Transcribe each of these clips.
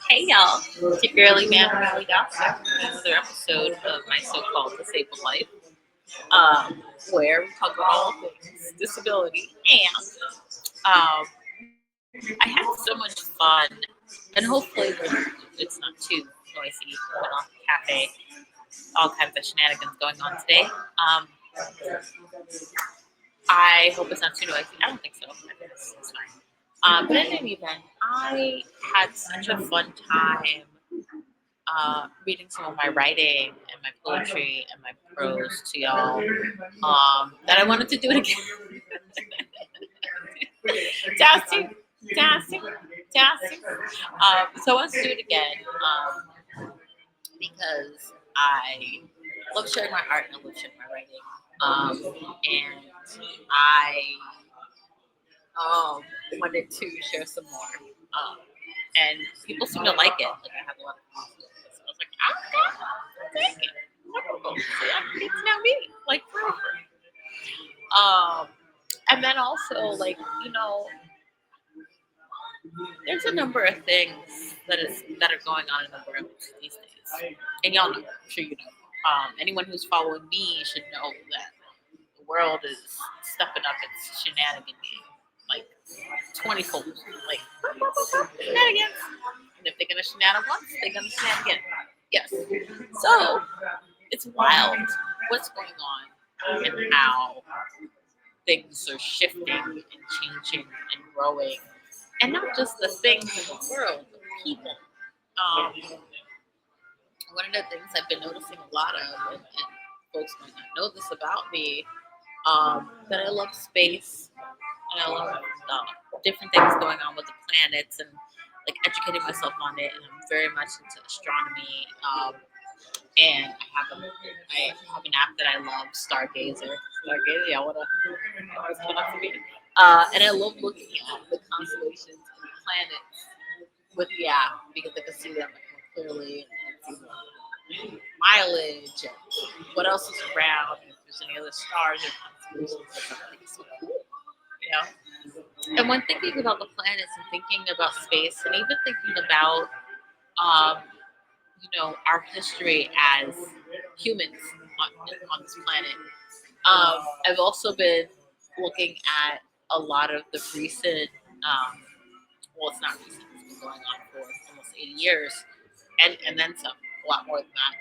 Hey y'all, it's your girly man Rimawi another episode of my so-called disabled life, where we talk about all things disability, and I had so much fun, and hopefully it's not too noisy. We went off the cafe, all kinds of shenanigans going on today. I hope it's not too noisy. I don't think so. I think it's fine. But in any event, I had such a fun time reading some of my writing and my poetry and my prose to y'all that I wanted to do it again. Testing, testing, testing. So I want to do it again because I love sharing my art and I love sharing my writing. And I wanted to share some more. And people seem to like it. Like I have a lot of people. So I was like, I'll take it. Wonderful. So y'all get to know me, like forever. And then also, like, there's a number of things that are going on in the world these days, and y'all know. I'm sure you know. Anyone who's following me should know that the world is stepping up its shenanigan game, like 20-fold, like shenanigans. And if they're gonna shenanigan once, they're gonna shenanigan. Yes. So it's wild what's going on and how things are shifting and changing and growing, and not just the things in the world, but people. One of the things I've been noticing a lot of, and folks might not know this about me, that I love space and I love different things going on with the planets and like educating myself on it. And I'm very much into astronomy. And I have an app that I love, Stargazer. Yeah, what a spin-off to me. And I love looking at the constellations and the planets with the app because I can see them more clearly and see the mileage and what else is around, and if there's any other stars or constellations. I think it's so cool. And when thinking about the planets and thinking about space and even thinking about our history as humans on this planet. I've also been looking at a lot of the recent, well, it's not recent, it's been going on for almost 80 years, and then some, a lot more than that.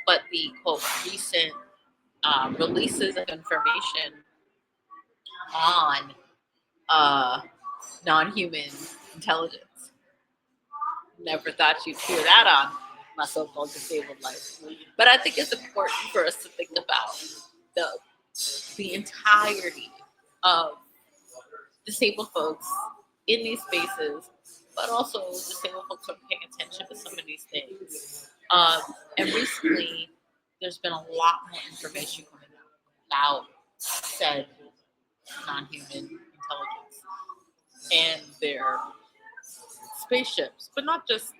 But the, quote, recent releases of information on non-human intelligence. Never thought you'd hear that on my so-called disabled life. But I think it's important for us to think about the entirety of disabled folks in these spaces, but also disabled folks are paying attention to some of these things. And recently, there's been a lot more information coming out about said non-human intelligence and their spaceships, but not just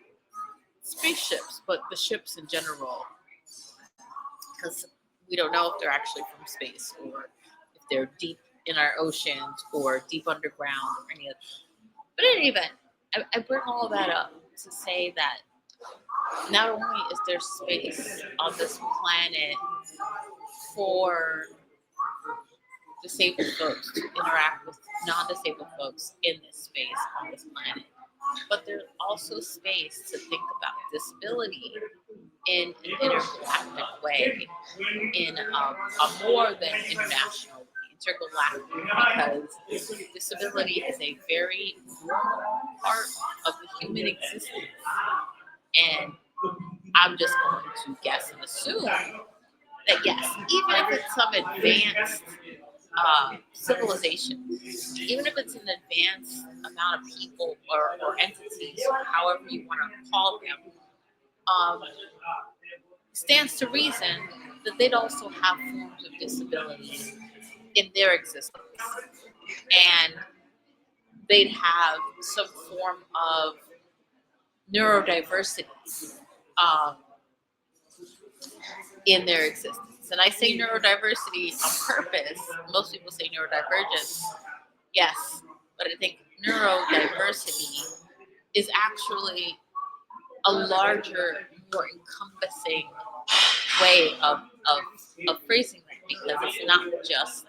spaceships, but the ships in general, because we don't know if they're actually from space or if they're deep in our oceans or deep underground or any of that. But in any event, I bring all of that up to say that not only is there space on this planet for disabled folks to interact with non-disabled folks in this space on this planet, but there's also space to think about disability in an intergalactic way, in a more than international intergalactic, because disability is a very normal part of the human existence. And I'm just going to guess and assume that yes, even if it's some advanced civilization, even if it's an advanced amount of people or entities, or however you want to call them, stands to reason that they'd also have forms of disability in their existence. And they'd have some form of neurodiversity in their existence. And I say neurodiversity on purpose. Most people say neurodivergence. Yes, but I think neurodiversity is actually a larger, more encompassing way of phrasing that, because it's not just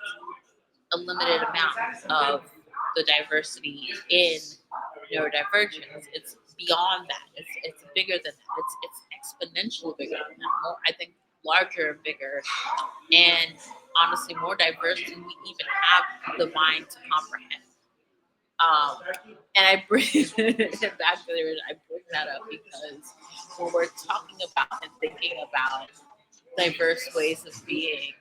a limited amount of the diversity in neurodivergence. It's beyond that. It's bigger than that. It's exponentially bigger than that. More, I think, larger and bigger, and honestly more diverse than we even have the mind to comprehend. And I bring it back to there. I bring that up because when we're talking about and thinking about diverse ways of being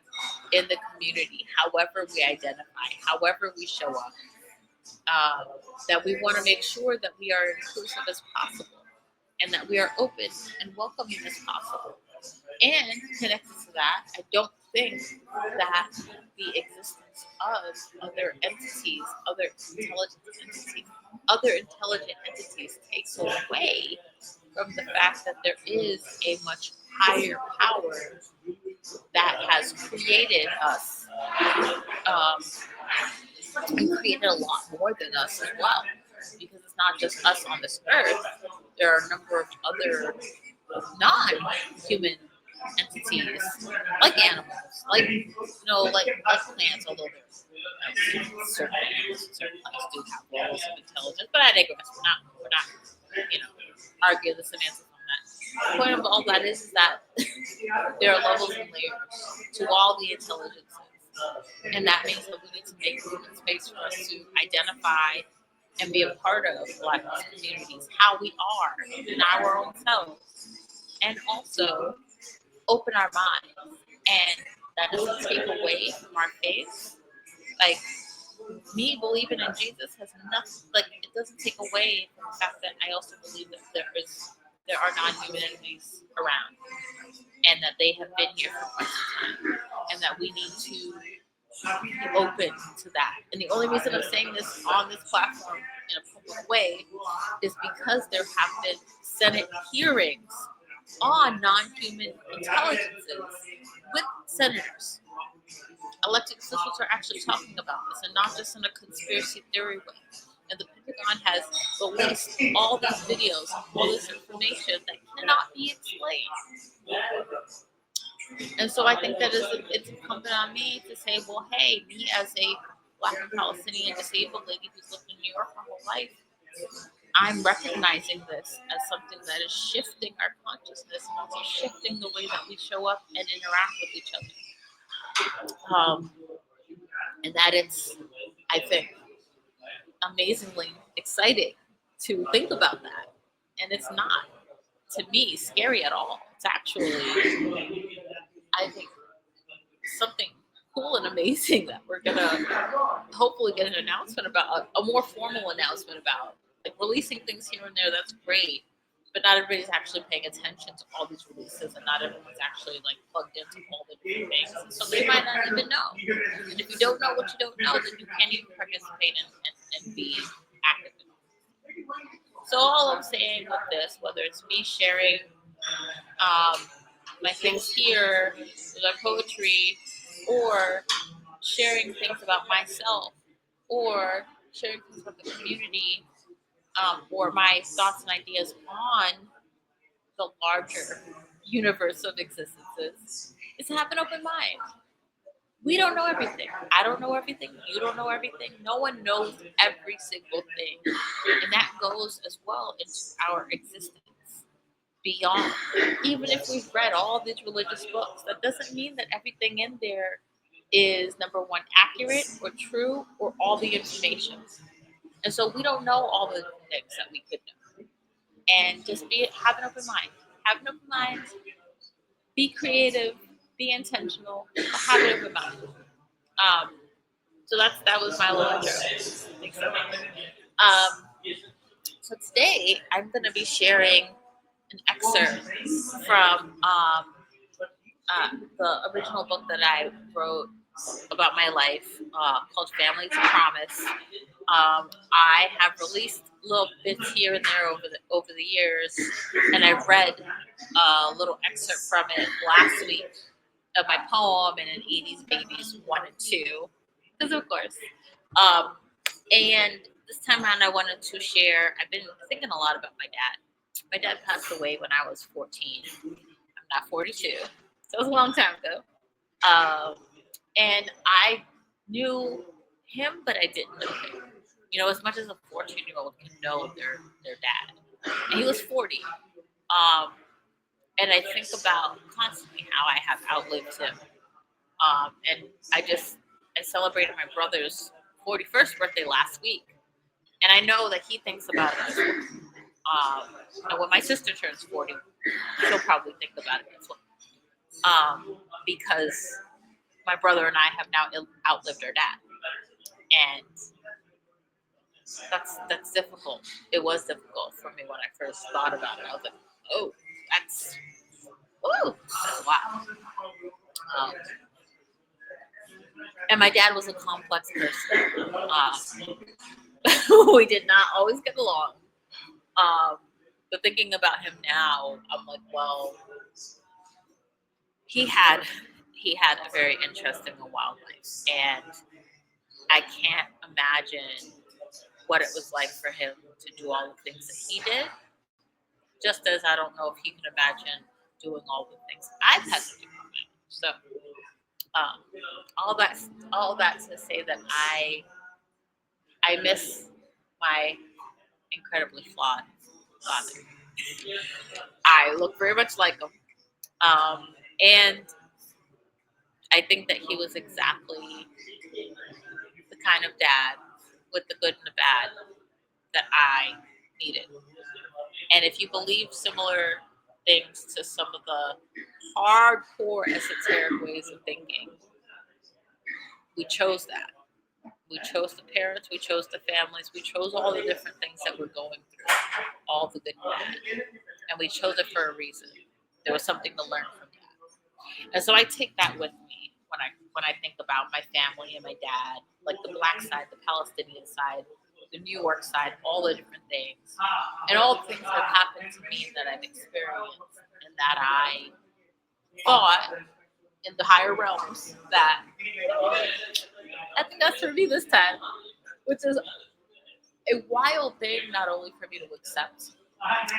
in the community, however we identify, however we show up, that we want to make sure that we are inclusive as possible and that we are open and welcoming as possible. And connected to that, I don't think that the existence of other intelligent entities takes away from the fact that there is a much higher power that has created us, um, and created a lot more than us as well. Because it's not just us on this earth. There are a number of other non-human entities, like animals, like like plants. Although certain animals and certain plants do have levels of intelligence, but I digress. We're not arguing the semantics on that. The point of all that is that there are levels and layers to all the intelligences, and that means that we need to make room and space for us to identify and be a part of Black communities, how we are in our own selves, and also open our minds. And that doesn't take away from our faith. Like, me believing in Jesus has nothing. Like, it doesn't take away from the fact that I also believe that there are non-human entities around, and that they have been here for quite some time, and that we need to be open to that. And the only reason I'm saying this on this platform in a public way is because there have been Senate hearings on non-human intelligences with senators. Elected officials are actually talking about this, and not just in a conspiracy theory way. And the Pentagon has released all these videos, all this information that cannot be explained. And so I think that it's incumbent on me to say, well, hey, me as a Black and Palestinian disabled lady who's lived in New York her whole life, I'm recognizing this as something that is shifting our consciousness and also shifting the way that we show up and interact with each other. And that it's, I think, amazingly exciting to think about that. And it's not, to me, scary at all. It's actually, I think, something cool and amazing that we're gonna hopefully get an announcement about, a more formal announcement about. Like, releasing things here and there, that's great, but not everybody's actually paying attention to all these releases, and not everyone's actually like plugged into all the different things, and so they might not even know. And if you don't know what you don't know, then you can't even participate and be active. So all I'm saying with this, whether it's me sharing my things here with our poetry, or sharing things about myself, or sharing things about the community, or my thoughts and ideas on the larger universe of existences, is to have an open mind. We don't know everything. I don't know everything. You don't know everything. No one knows every single thing. And that goes as well into our existence beyond. Even if we've read all these religious books, that doesn't mean that everything in there is, number one, accurate or true, or all the information. And so we don't know all the things that we could know. And just have an open mind. Have an open mind. Be creative. Be intentional. But have an open mind. So that was my little intro. Thanks so much. So today I'm going to be sharing an excerpt from the original book that I wrote about my life, called Family to Promise. I have released little bits here and there over the years, and I read a little excerpt from it last week of my poem and an 80s Babies 1 and 2, because of course. And this time around, I wanted to share. I've been thinking a lot about my dad. My dad passed away when I was 14. I'm not 42, so it was a long time ago. Um, and I knew him, but I didn't know him. As much as a 14-year-old can know their dad, and he was 40. And I think about constantly how I have outlived him. And I celebrated my brother's 41st birthday last week, and I know that he thinks about it as well. When my sister turns 40, she'll probably think about it as well. Because my brother and I have now outlived our dad, and that's difficult. It was difficult for me when I first thought about it. I was like, oh, that's wow. Um, and my dad was a complex person. We did not always get along. But thinking about him now, I'm like, well, he had a very interesting and wild life, and I can't imagine what it was like for him to do all the things that he did. Just as I don't know if he can imagine doing all the things I've had to do on my own. So, um, all that to say that I miss my incredibly flawed father. I look very much like him, and I think that he was exactly the kind of dad with the good and the bad that I needed. And if you believe similar things to some of the hardcore esoteric ways of thinking, we chose that. We chose the parents, we chose the families, we chose all the different things that we're going through, all the good and bad. And we chose it for a reason. There was something to learn from that. And so I take that with me when I think about my family and my dad, like the black side, the Palestinian side, the New York side, all the different things. And all the things that have happened to me that I've experienced and that I thought in the higher realms that I think that's for me this time, which is a wild thing not only for me to accept,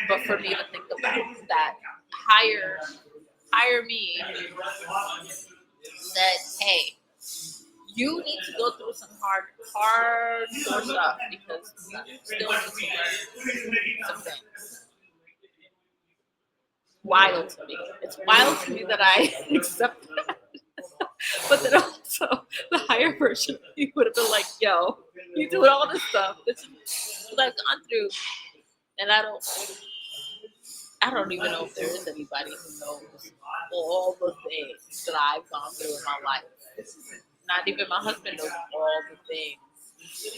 but for me to think about that higher me said, hey, you need to go through some hard stuff because you still need to learn some things. Wild to me. It's wild to me that I accept that. But then also the higher version of me would have been like, yo, you doing all this stuff. This is what I've gone through. And I don't even know if there is anybody who knows all the things that I've gone through in my life. Not even my husband knows all the things.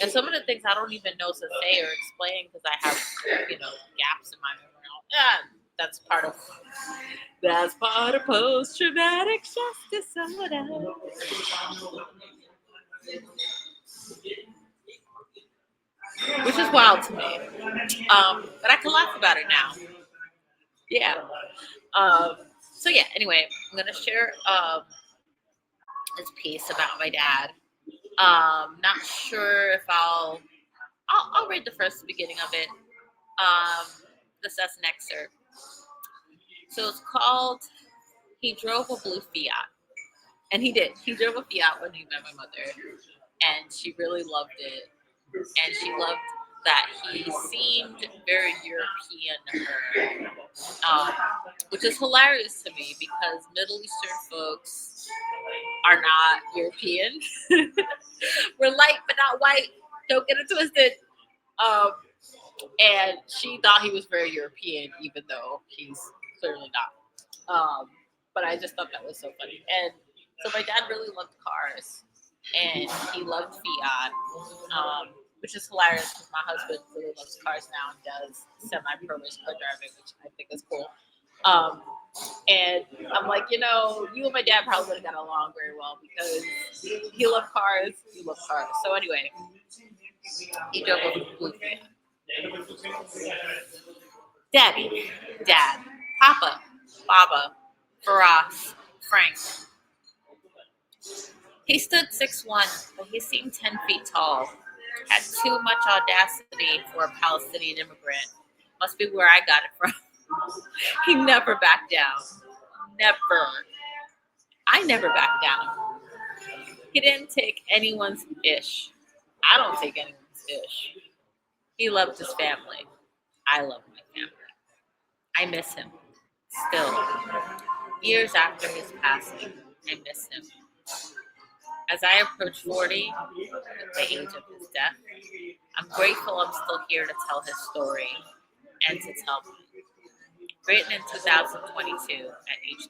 And some of the things I don't even know to say or explain because I have, gaps in my memory. Yeah, that's part of post-traumatic stress disorder. Which is wild to me. But I can laugh about it now. Yeah. So yeah, anyway, I'm gonna share this piece about my dad. Not sure if I'll read the first beginning of it. This as an excerpt. So it's called He Drove a Blue Fiat. And he did. He drove a Fiat when he met my mother. And she really loved it. And she loved that he seemed very European to her. Which is hilarious to me because Middle Eastern folks are not European. We're light but not white. Don't get it twisted. And she thought he was very European, even though he's clearly not. But I just thought that was so funny. And so my dad really loved cars, and he loved Fiat, which is hilarious because my husband really loves cars now and does semi-pro race car driving, which I think is cool. And I'm like, you and my dad probably would have got along very well because he loved cars, you love cars. So anyway, he drove a blue Fiat. Daddy, Dad, Papa, Baba, Faraz, Frank. He stood 6'1", but he seemed 10 feet tall. Had too much audacity for a Palestinian immigrant. Must be where I got it from. He never backed down. Never. I never backed down. He didn't take anyone's ish. I don't take anyone's ish. He loved his family. I love my family. I miss him. Still. Years after his passing, I miss him. As I approach 40, the age of his death, I'm grateful I'm still here to tell his story and to tell mine. Written in 2022 at age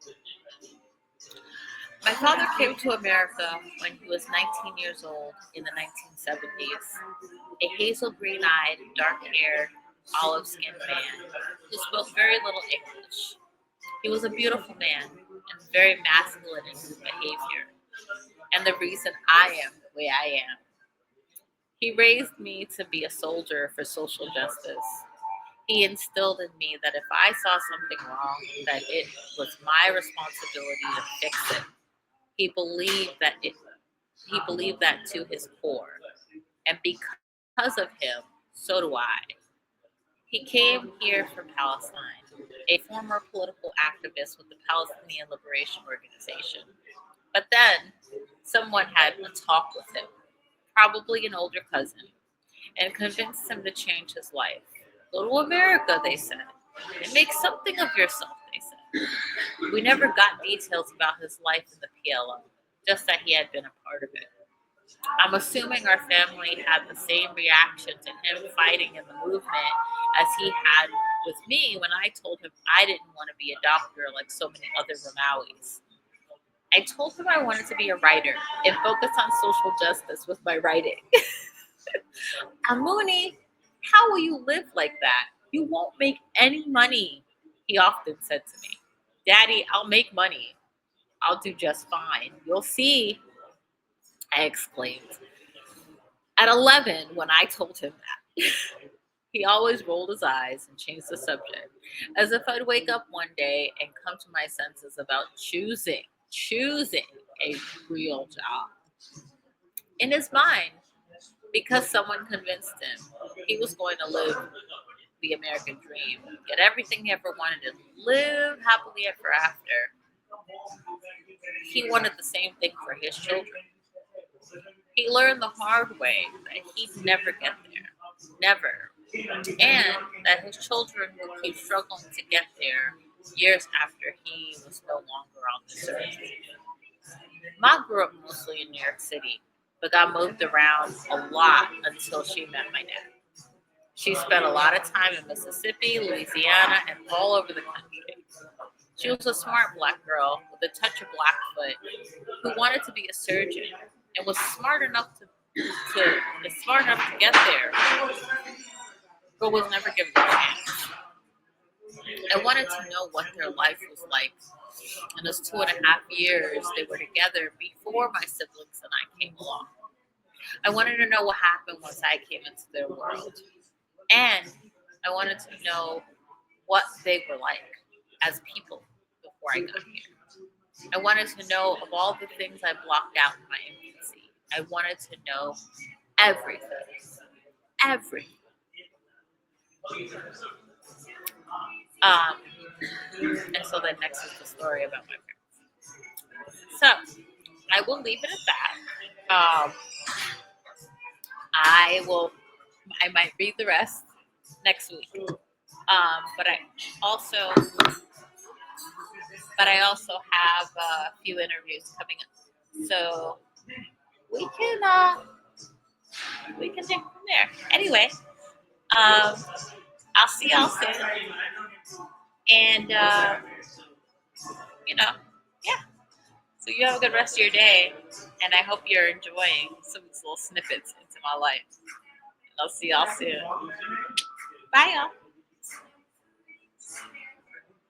38. My father came to America when he was 19 years old in the 1970s. A hazel green-eyed, dark-haired, olive-skinned man who spoke very little English. He was a beautiful man and very masculine in his behavior, and the reason I am the way I am. He raised me to be a soldier for social justice. He instilled in me that if I saw something wrong, that it was my responsibility to fix it. He believed that to his core. And because of him, so do I. He came here from Palestine, a former political activist with the Palestinian Liberation Organization. But then someone had a talk with him, probably an older cousin, and convinced him to change his life. Go to America, they said, and make something of yourself, they said. We never got details about his life in the PLO, just that he had been a part of it. I'm assuming our family had the same reaction to him fighting in the movement as he had with me when I told him I didn't want to be a doctor like so many other Rimawis. I told him I wanted to be a writer and focus on social justice with my writing. Amuni, how will you live like that? You won't make any money, he often said to me. Daddy, I'll make money. I'll do just fine. You'll see, I exclaimed. At 11, when I told him that, he always rolled his eyes and changed the subject, as if I'd wake up one day and come to my senses about choosing a real job. In his mind, because someone convinced him he was going to live the American dream, get everything he ever wanted and live happily ever after, he wanted the same thing for his children. He learned the hard way that he'd never get there. Never. And that his children would keep struggling to get there years after he was no longer on this earth. Ma grew up mostly in New York City, but got moved around a lot until she met my dad. She spent a lot of time in Mississippi, Louisiana, and all over the country. She was a smart black girl with a touch of Blackfoot who wanted to be a surgeon and was smart enough to get there, but was never given a chance. I wanted to know what their life was like in those 2.5 years they were together before my siblings and I came along. I wanted to know what happened once I came into their world. And I wanted to know what they were like as people before I got here. I wanted to know of all the things I blocked out in my infancy. I wanted to know everything. Everything. And so then next is the story about my parents. So I will leave it at that. I might read the rest next week. But I also have a few interviews coming up, so we can take from there. Anyway, I'll see y'all soon, and yeah. So you have a good rest of your day, and I hope you're enjoying some of these little snippets into my life. I'll see y'all soon. Bye, y'all.